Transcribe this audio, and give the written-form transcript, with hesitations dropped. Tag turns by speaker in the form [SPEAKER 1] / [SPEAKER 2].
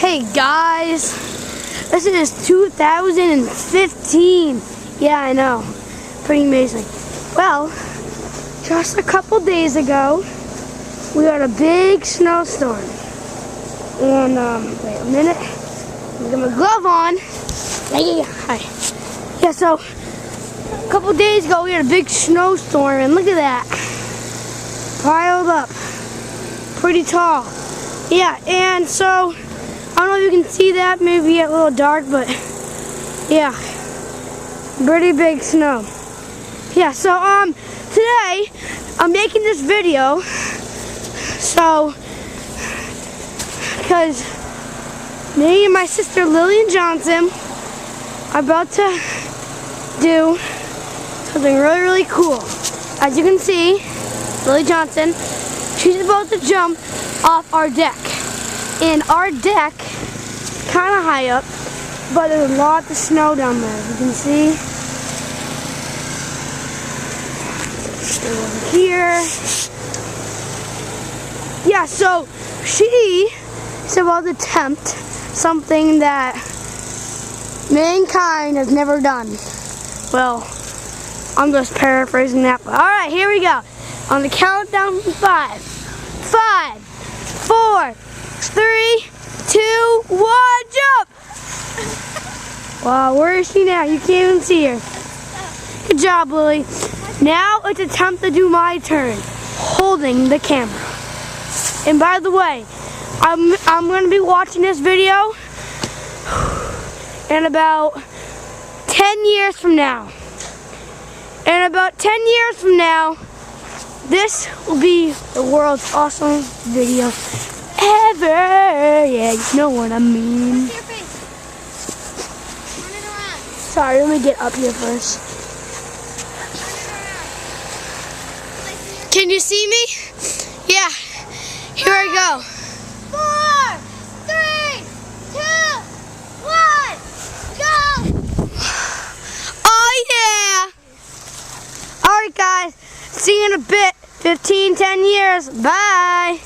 [SPEAKER 1] Hey guys, this is 2015. Yeah, I know. Pretty amazing. Well, just a couple days ago, we had a big snowstorm. And, wait a minute. Let me get my glove on. Hi. Yeah, so, a couple days ago, we had a big snowstorm, and look at that. Piled up. Pretty tall. Yeah, and so, I don't know if you can see that, maybe a little dark, but yeah, pretty big snow. Yeah, so today I'm making this video, so because me and my sister Lillian Johnson are about to do something really, really cool. As you can see, Lily Johnson, she's about to jump off our deck. And our deck, kind of high up, but there's lots of snow down there. You can see. Over here. Yeah, so she is about to attempt something that mankind has never done. Well, I'm just paraphrasing that. But all right, here we go. On the countdown, 5, 4, 3, 2, 1, jump! Wow, where is she now? You can't even see her. Good job, Lily. Now it's attempt to do my turn, holding the camera. And by the way, I'm going to be watching this video in about 10 years from now. And about 10 years from now, this will be the world's awesome video ever. Yeah, you know what I mean.
[SPEAKER 2] Your face. Turn it around.
[SPEAKER 1] Sorry, let me get up here first.
[SPEAKER 2] Turn it around.
[SPEAKER 1] Can you see me? Yeah. Here I go.
[SPEAKER 2] 4, 3, 2, 1, go!
[SPEAKER 1] Oh yeah! Alright guys, see you in a bit. 10 years. Bye.